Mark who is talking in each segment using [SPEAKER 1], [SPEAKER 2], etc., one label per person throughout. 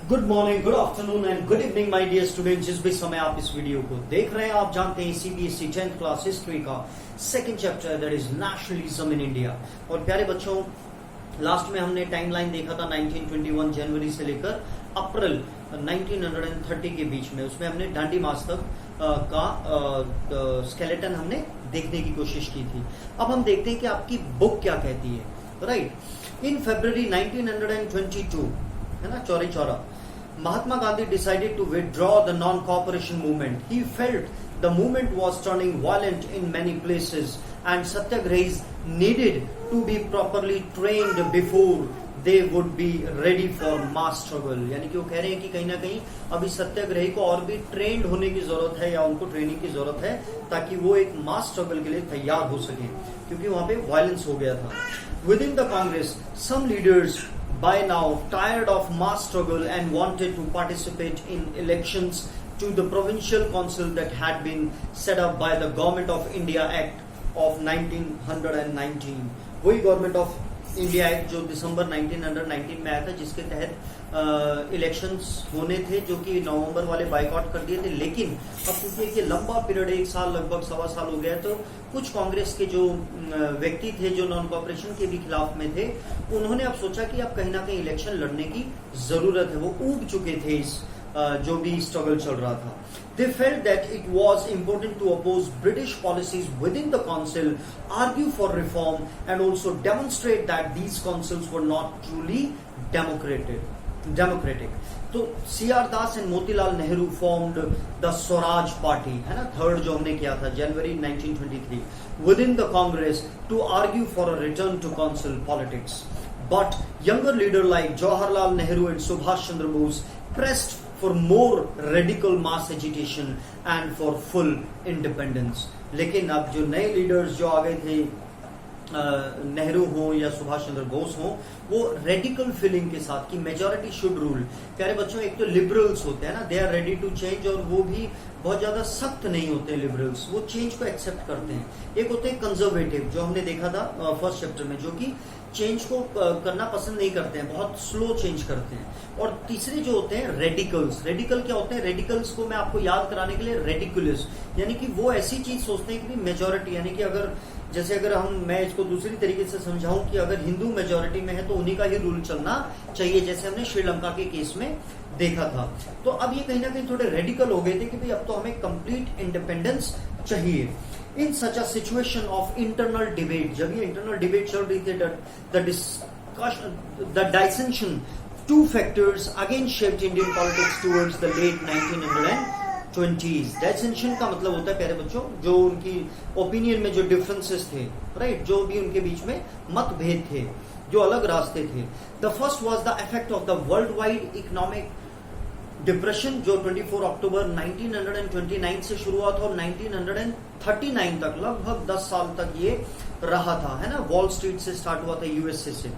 [SPEAKER 1] Good morning, good afternoon and good evening my dear student. जिस भी समय आप इस वीडियो को देख रहे हैं, आप जानते हैं सीबीएसई 10th क्लास हिस्ट्री का second chapter that is nationalism in India. और प्यारे बच्चों, लास्ट में हमने टाइमलाइन देखा था 1921 जनवरी से लेकर अप्रैल 1930 के बीच में। उसमें हमने डांडी मार्च तक का स्केलेटन हमने देखने की कोशिश की थी। अब हम देखते हैं कि आपकी बुक क्या कहती है। राइट, इन फरवरी 1922, है ना, Chauri Chaura, Mahatma Gandhi decided to withdraw the non-cooperation movement. He felt the movement was turning violent in many places and Satyagrahis needed to be properly trained before they would be ready for mass struggle. यानी कि वो कह रहे हैं कि कहीं ना कहीं अभी सत्याग्रही को और भी ट्रेंड होने की जरूरत है या उनको ट्रेनिंग की जरूरत है ताकि वो एक मास स्ट्रगल के लिए तैयार हो सके, क्योंकि वहां पे वायलेंस हो गया था। Within the Congress, some leaders by now tired of mass struggle and wanted to participate in elections to the provincial council that had been set up by the Government of India Act of 1919। वही government of India act जो दिसंबर 1919 में आया था, जिसके तहत elections होने थे, जो कि नवंबर वाले बाइकआउट कर दिए थे। लेकिन अब क्योंकि ये लंबा पीरियड, एक साल लगभग सवा साल हो गया, तो कुछ कांग्रेस के जो व्यक्ति थे जो नॉन कॉपरेशन के भी खिलाफ में थे, उन्होंने अब सोचा कि अब कहीं ना कहीं इलेक्शन लड़ने की जरूरत है। वो ऊब चुके थे इस जो भी स्ट्रगल चल रहा था। They felt that it was important to oppose British policies within the council, argue for reform, and also demonstrate that these councils were not truly democratic. तो C.R. Das and Motilal Nehru formed the Swaraj party, है ना, third जो हमने किया था जनवरी 1923, within the Congress to argue for a return to council politics. But younger leader like Jawaharlal Nehru and Subhash Chandra Bose pressed for more radical mass agitation and for full independence. लेकिन अब जो नए leaders जो आ गए थे, नेहरू हो या सुभाष चंद्र बोस हो, वो रेडिकल फीलिंग के साथ कि मेजॉरिटी शुड रूल। प्यारे बच्चों, एक तो लिबरल्स होते हैं ना, they are ready to change, और वो भी बहुत ज्यादा सख्त नहीं होते लिबरल्स, वो चेंज को एक्सेप्ट करते हैं। एक होते हैं कंजर्वेटिव, जो हमने देखा था फर्स्ट चैप्टर में, जो कि चेंज को करना पसंद नहीं करते हैं, बहुत स्लो चेंज करते हैं। और तीसरे जो होते हैं रेडिकल्स। रेडिकल क्या होते हैं? रेडिकल्स को मैं आपको याद कराने के लिए रेडिकुलस, यानी कि वो ऐसी चीज सोचते हैं कि मेजॉरिटी, यानी कि अगर जैसे अगर मैं इसको दूसरी तरीके से समझाऊं कि अगर हिंदू मेजॉरिटी में है तो उन्हीं का ही रूल चलना चाहिए, जैसे हमने श्रीलंका के केस में देखा था। तो अब ये कहीं ना कहीं थोड़े रेडिकल हो गए थे कि भाई अब तो हमें कंप्लीट इंडिपेंडेंस चाहिए। In such a situation of internal debate, जब ये इंटरनल डिबेट चल रही थी, the dissension, two factors again shaped Indian politics towards the late 1920s. Dissension का मतलब होता है प्यारे बच्चों, जो उनकी ओपिनियन में जो डिफरेंसेस थे, राइट, जो भी उनके बीच में मतभेद थे, जो अलग रास्ते थे। The first was the effect of the worldwide economic depression, जो 24 अक्टूबर 1929 से शुरू हुआ था और 1939 तक, लगभग 10 साल तक ये रहा था, है ना। वॉल स्ट्रीट से स्टार्ट हुआ था, यूएसए से।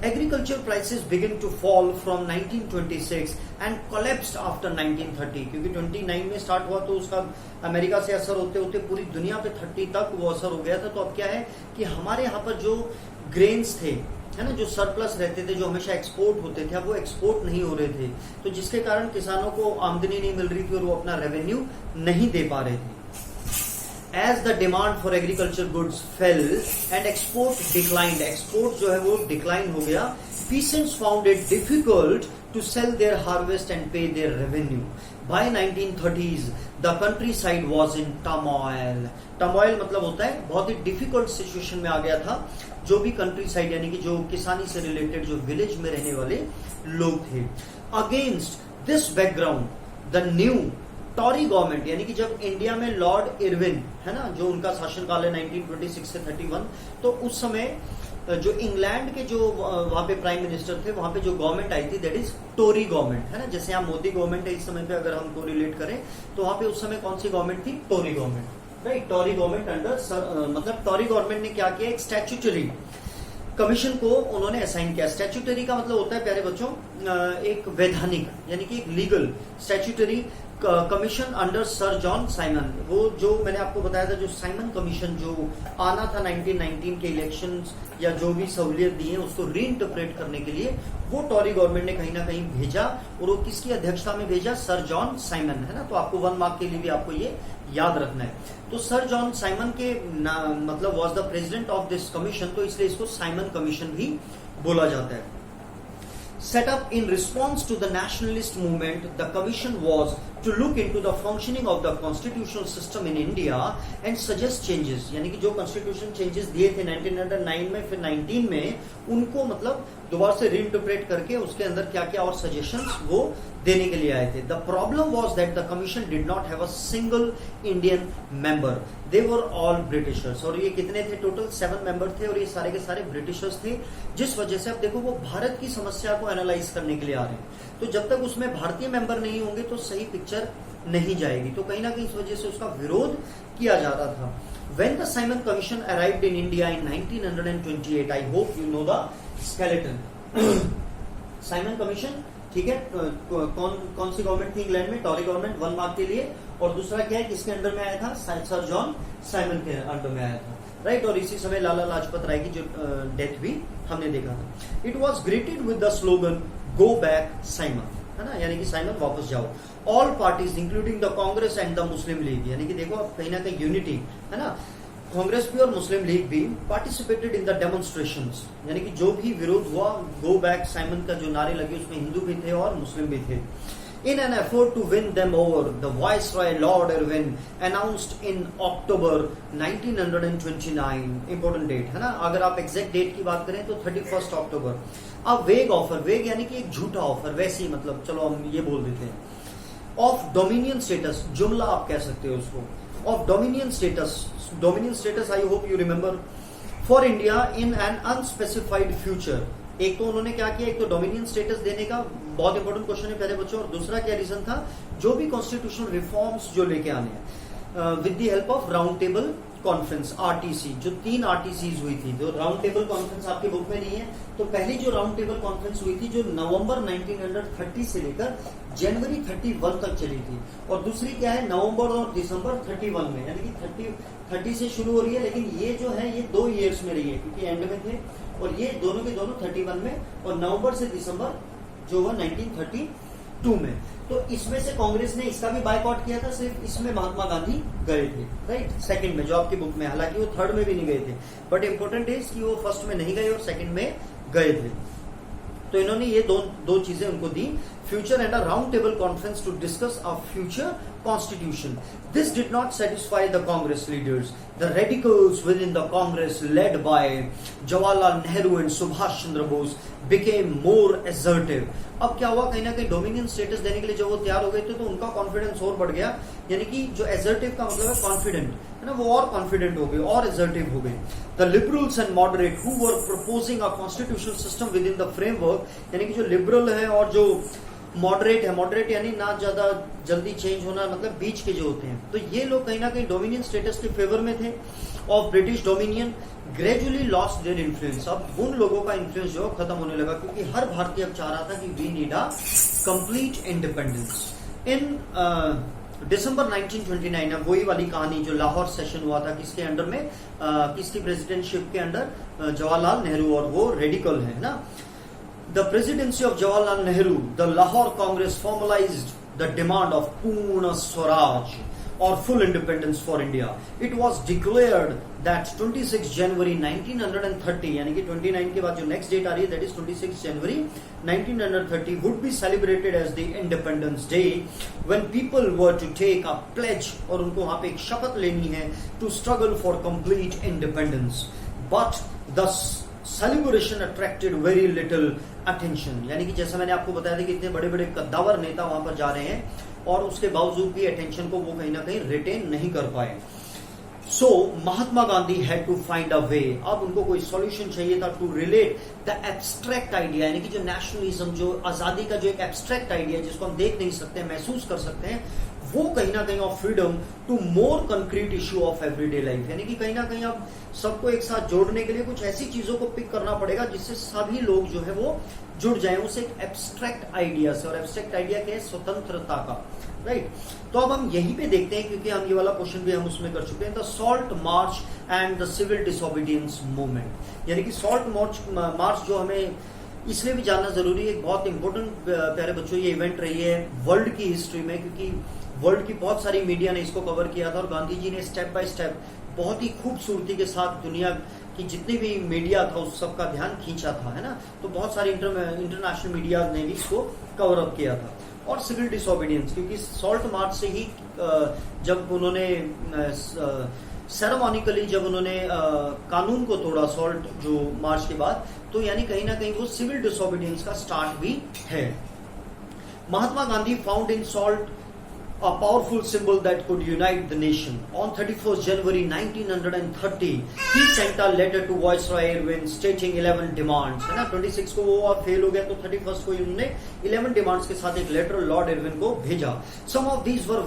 [SPEAKER 1] Agriculture prices begin to fall from 1926 and collapsed after 1930, क्योंकि 29 में स्टार्ट हुआ तो उसका अमेरिका से असर होते होते पूरी दुनिया पे 30 तक वो असर हो गया था। तो अब क्या है कि हमारे यहाँ पर जो ग्रेन्स थे, है ना, जो सरप्लस रहते थे, जो हमेशा एक्सपोर्ट होते थे, अब वो एक्सपोर्ट नहीं हो रहे थे, तो जिसके कारण किसानों को आमदनी नहीं मिल रही थी और वो अपना रेवेन्यू नहीं दे पा रहे थे। As the demand for agriculture goods fell and export declined, export जो है वो डिक्लाइन हो गया, peasants found it difficult to sell their harvest and pay their revenue. By 1930s, the countryside was in turmoil. Turmoil मतलब होता है बहुत ही difficult situation में आ गया था जो भी कंट्री साइड, यानी कि जो किसानी से रिलेटेड जो विलेज में रहने वाले लोग थे। Against this background, the new Tory government, यानी कि जब इंडिया में लॉर्ड इरविन, है ना, जो उनका शासनकाल है 1926 से 31, तो उस समय जो इंग्लैंड के जो वहां पे प्राइम मिनिस्टर थे, वहां पे जो गवर्नमेंट आई थी दैट इज टोरी गवर्नमेंट, है ना। जैसे यहाँ मोदी गवर्नमेंट है इस समय पे, अगर हम को रिलेट करें तो वहां पे उस समय कौन सी गवर्नमेंट थी? Tory government, right. Tory government under मतलब टोरी गवर्नमेंट ने क्या किया, एक स्टैट्यूटरी कमीशन को उन्होंने असाइन किया। स्टैट्यूटरी का मतलब होता है प्यारे बच्चों एक वैधानिक, यानी कि एक legal. Statutory commission under sir John Simon, वो जो मैंने आपको बताया था, जो साइमन कमीशन जो आना था 1919 के इलेक्शंस या जो भी सहूलियत दी है उसको रीइंटरप्रेट करने के लिए, वो टॉरी गवर्नमेंट ने कहीं ना कहीं भेजा, और वो किसकी अध्यक्षता में भेजा? सर जॉन साइमन, है ना। तो आपको 1 मार्क के लिए भी आपको ये याद रखना है। तो सर जॉन साइमन के मतलब was the president of this commission, तो इसलिए इसको साइमन कमीशन भी बोला जाता है। Set up in response to the nationalist movement, the commission was to look into the functioning of the constitutional system in India and suggest changes। यानी कि जो constitution changes दिए थे 1909 में, फिर 19 में, उनको मतलब दोबारा से रीइंटरप्रेट करके उसके अंदर क्या क्या और सजेशंस वो देने के लिए आए थे। The problem was that the commission did not have a single Indian member, they were all Britishers. और ये कितने थे? टोटल 7 मेंबर थे, और ये सारे के सारे ब्रिटिशर्स थे, जिस वजह से अब देखो वो भारत की समस्या को एनालाइज करने के लिए आ रहे हैं। तो जब तक उसमें भारतीय मेंबर नहीं होंगे तो सही पिक्चर नहीं जाएगी, तो कहीं ना कहीं इस वजह से उसका विरोध किया जा रहा था। When the Simon Commission arrived in India in 1928, I hope you know the skeleton। Simon commission, ठीक है, कौन सी गवर्नमेंट थी इंग्लैंड में? टॉरी गवर्नमेंट, 1 मार्क के लिए। और दूसरा क्या है, किसके अंडर में आया था? सर जॉन साइमन के अंडर में आया था, राइट। और इसी समय लाला लाजपत राय की जो डेथ भी हमने देखा था। It was greeted with the slogan go back Simon, है ना, यानी कि साइमन वापस जाओ। All parties including the Congress and the Muslim league, यानी कि देखो कहीं ना कहीं यूनिटी, है ना, कांग्रेस भी और मुस्लिम लीग भी पार्टिसिपेटेड इन द डेमोन्स्ट्रेशंस, यानी कि जो भी विरोध हुआ, गो बैक साइमन का जो नारे लगे उसमें हिंदू भी थे और मुस्लिम भी थे। In an effort to win them over, the Viceroy Lord Irwin announced in October 1929, important date, है ना, अगर आप एग्जैक्ट डेट की बात करें तो 31 अक्टूबर, अब वेग ऑफर, वेग यानी कि एक झूठा ऑफर, वैसे ही मतलब चलो हम ये बोल देते हैं, ऑफ डोमिनियन स्टेटस, जुमला आप कह सकते हो उसको, of dominion status I hope you remember, for India in an unspecified future. एक तो उन्होंने क्या किया, एक तो डोमिनियन स्टेटस देने का, बहुत इंपॉर्टेंट क्वेश्चन है प्यारे बच्चों, और दूसरा क्या रीजन था, जो भी कॉन्स्टिट्यूशनल रिफॉर्म्स जो लेके आने हैं with the help of round table conference, RTC, जो 3 आरटीसीज हुई थी। जो राउंड टेबल कॉन्फ्रेंस आपके बुक में नहीं है, तो पहली जो राउंड टेबल कॉन्फ्रेंस हुई थी जो नवंबर 1930 से लेकर जनवरी 31 तक चली थी, और दूसरी क्या है, नवंबर और दिसंबर 31 में, यानी कि 30 से शुरू हो रही है, लेकिन ये जो है ये 2 ईयर्स में रही है क्योंकि एंड में थे, और ये दोनों के दोनों 31 में, और नवंबर से दिसंबर जो हुआ 1932 में। तो इसमें से कांग्रेस ने इसका भी बायकॉट किया था, सिर्फ इसमें महात्मा गांधी गए थे, राइट, सेकंड में जो आपकी बुक में, हालांकि वो थर्ड में भी नहीं गए थे, बट इंपॉर्टेंट है कि वो फर्स्ट में नहीं गए और सेकंड में गए थे। तो इन्होंने ये दो चीजें उनको दी, future and a round table conference to discuss a future constitution. This did not satisfy the Congress leaders. The radicals within the Congress, led by Jawaharlal Nehru and Subhash Chandra Bose, became more assertive. अब क्या हुआ, कहीं ना कहीं dominion status देने के लिए जब वो तैयार हो गए थे तो उनका कॉन्फिडेंस और बढ़ गया, यानी कि जो assertive का मतलब है कॉन्फिडेंट, है ना, वो और कॉन्फिडेंट हो गए और assertive हो गए। The liberals and moderate who were proposing a constitutional system within the framework, यानी कि जो लिबरल है और जो मॉडरेट है, मॉडरेट यानी ना ज्यादा जल्दी चेंज होना, मतलब बीच के जो होते हैं, तो ये लोग कहीं ना कहीं डोमिनियन स्टेटस के फेवर में थे of British dominion, gradually lost their influence. अब उन लोगों का इन्फ्लुएंस जो खत्म होने लगा, क्योंकि हर भारतीय अब चाह रहा था कि we need a complete independence. In December 1929, अब वही वाली कहानी जो लाहौर सेशन हुआ था, किसके अंडर में, किसकी प्रेसिडेंटशिप के अंडर, जवाहरलाल नेहरू, और वो रेडिकल है ना। The presidency of Jawaharlal Nehru, the Lahore Congress formalized the demand of Purna Swaraj or full independence for India. It was declared that 26 January 1930, यानी कि 29 के बाद जो next date आ रही है, that is 26 January 1930 would be celebrated as the Independence Day, when people were to take a pledge, और उनको वहाँ पे एक शपथ लेनी है, to struggle for complete independence. But the celebration attracted very little attention, यानी कि जैसा मैंने आपको बताया था कि इतने बड़े बड़े कद्दावर नेता वहां पर जा रहे हैं और उसके बावजूद भी अटेंशन को वो कहीं ना कहीं रिटेन नहीं कर पाए। So Mahatma Gandhi had to find a way, अब उनको कोई सॉल्यूशन चाहिए था to relate the abstract idea, यानी कि जो नेशनलिज्म, जो आजादी का जो एक एब्स्ट्रैक्ट आइडिया जिसको हम देख नहीं सकते, महसूस कर सकते हैं, वो कहीं ना कहीं of freedom to more concrete issue of everyday life, यानी कि कहीं ना कहीं अब सबको एक साथ जोड़ने के लिए कुछ ऐसी चीजों को पिक करना पड़ेगा जिससे सभी लोग जो है वो जुड़ जाए उस एक एब्स्ट्रैक्ट आइडिया से। और एब्स्ट्रैक्ट आइडिया क्या है? स्वतंत्रता का, राइट। तो अब हम यहीं पे देखते हैं, क्योंकि हम ये वाला क्वेश्चन भी हम उसमें कर चुके हैं, the salt march and the civil disobedience movement, यानी कि सॉल्ट मार्च जो हमें इसलिए भी जानना जरूरी है, बहुत इंपॉर्टेंट प्यारे बच्चों ये इवेंट रही है वर्ल्ड की हिस्ट्री में, क्योंकि वर्ल्ड की बहुत सारी मीडिया ने इसको कवर किया था और गांधी जी ने स्टेप बाय स्टेप बहुत ही खूबसूरती के साथ दुनिया की जितनी भी मीडिया था उस सबका ध्यान खींचा था, है ना। तो बहुत सारी इंटरनेशनल मीडिया ने भी इसको कवर अप किया था। और सिविल डिसोबीडियंस, क्योंकि सॉल्ट मार्च से ही जब उन्होंने सेरेमोनिकली जब उन्होंने कानून को तोड़ा सॉल्ट जो मार्च के बाद, तो यानी कहीं ना कहीं वो सिविल डिसोबीडियंस का स्टार्ट भी है। Mahatma Gandhi found in salt a powerful symbol that could unite the nation. On 31st January 1930, he sent a letter to Viceroy Irwin stating 11 demands. है ना, 26 को वो और फेल हो गया तो 31st को उन्होंने 11 डिमांड्स के साथ एक लेटर लॉर्ड इरविन को भेजा. Some of these were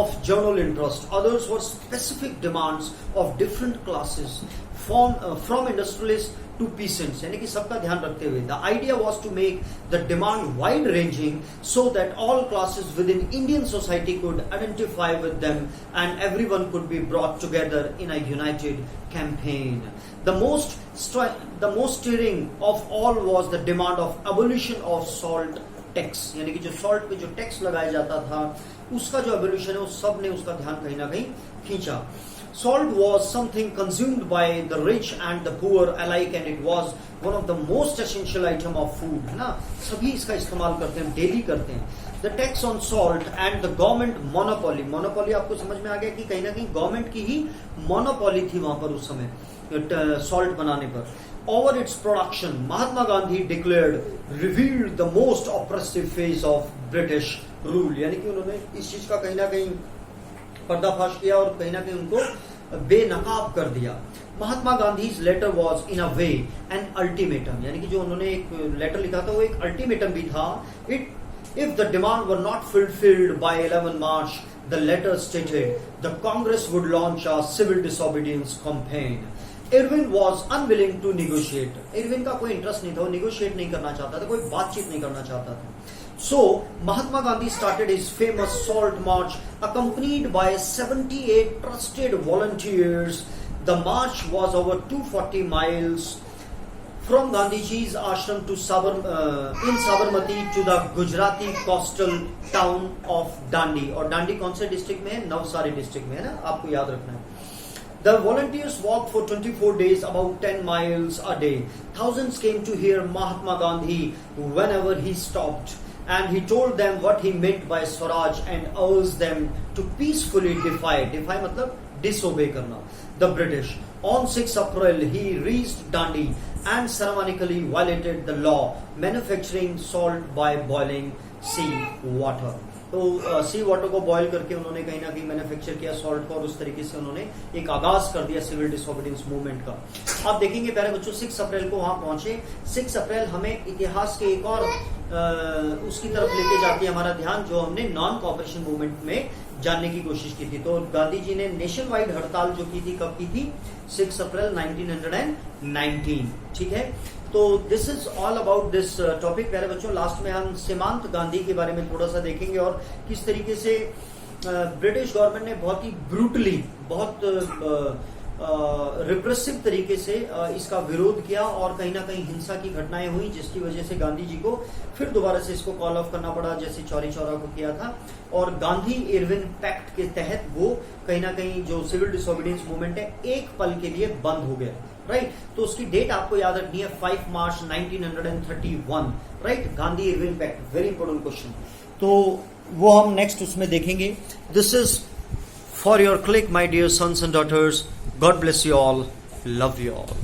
[SPEAKER 1] of general interest, others were specific demands of different classes, from industrialists to peasants, यानी कि सबका ध्यान रखते हुए. The idea was to make the demand wide ranging so that all classes within Indian society could identify with them and everyone could be brought together in a united campaign. The most stirring of all was the demand of abolition of salt tax, यानी कि जो salt पे जो tax लगाया जाता था उसका जो एबोल्यूशन है उस सब ने उसका ध्यान कहीं ना कहीं खींचा. Salt was something consumed by the rich and the poor alike, and it was one of the most essential item of food. है ना, सभी इसका इस्तेमाल करते हैं, डेली करते हैं. The tax on salt and the government monopoly आपको समझ में आ गया कि कहीं ना कहीं गवर्नमेंट की ही मोनोपोली थी वहां पर उस समय सॉल्ट बनाने पर. Over its production, Mahatma Gandhi revealed the most oppressive phase of British rule, यानी कि उन्होंने इस चीज का कहीं ना कहीं पर्दाफाश किया और कहीं ना कहीं उनको बेनकाब कर दिया. Mahatma Gandhi letter was in a way an ultimatum, यानी कि जो उन्होंने एक लेटर लिखा था वो एक अल्टीमेटम भी था. If the demand were not fulfilled by 11 March, the letter stated the Congress would launch a civil disobedience campaign. Irwin was unwilling to negotiate. Irwin का कोई इंटरेस्ट नहीं था, वो निगोशिएट नहीं करना चाहता था, कोई बातचीत नहीं करना चाहता था. So Mahatma Gandhi started his famous Salt March, accompanied by 78 trusted volunteers. The march was over 240 miles from Gandhiji's ashram to in Sabarmati to the Gujarati coastal town of Dandi. और दांडी कौन से डिस्ट्रिक्ट में है? Navsari district में है ना, आपको याद रखना है. The volunteers walked for 24 days, about 10 miles a day. Thousands came to hear Mahatma Gandhi whenever he stopped, and he told them what he meant by Swaraj and urged them to peacefully defy मतलब disobey करना, the British. On 6 April, he reached Dandi and ceremonically violated the law, manufacturing salt by boiling sea water. तो सी water को boil करके उन्होंने कहीं ना कहीं manufacture किया सॉल्ट को, और उस तरीके से उन्होंने एक आगाज कर दिया सिविल डिसोबीडियंस मूवमेंट का. आप देखेंगे प्यारे बच्चों 6 अप्रैल को वहां पहुंचे. 6 अप्रैल हमें इतिहास के एक और उसकी तरफ लेके जाती है हमारा ध्यान, जो हमने नॉन कॉपरेशन मूवमेंट में जानने की कोशिश की थी. तो गांधी जी ने नेशन वाइड हड़ताल जो की थी, कब की थी? 6 अप्रैल 1919. ठीक है, तो this is all about this topic प्यारे बच्चों. लास्ट में हम सीमांत गांधी के बारे में थोड़ा सा देखेंगे और किस तरीके से ब्रिटिश गवर्नमेंट ने बहुत ही ब्रूटली, बहुत रिप्रेसिव तरीके से इसका विरोध किया और कहीं ना कहीं हिंसा की घटनाएं हुई, जिसकी वजह से गांधी जी को फिर दोबारा से इसको कॉल ऑफ करना पड़ा, जैसे चौरी चौरा को किया था. और गांधी इरविन पैक्ट के तहत वो कहीं ना कहीं जो सिविल डिसोबीडियंस मूवमेंट है एक पल के लिए बंद हो गया. राइट, तो उसकी डेट आपको याद रखनी है 5 March 1931. Right, Gandhi Irwin pact, very important question. तो वो हम नेक्स्ट उसमें देखेंगे. This is for your click, my dear sons and daughters. God bless you all. Love you all.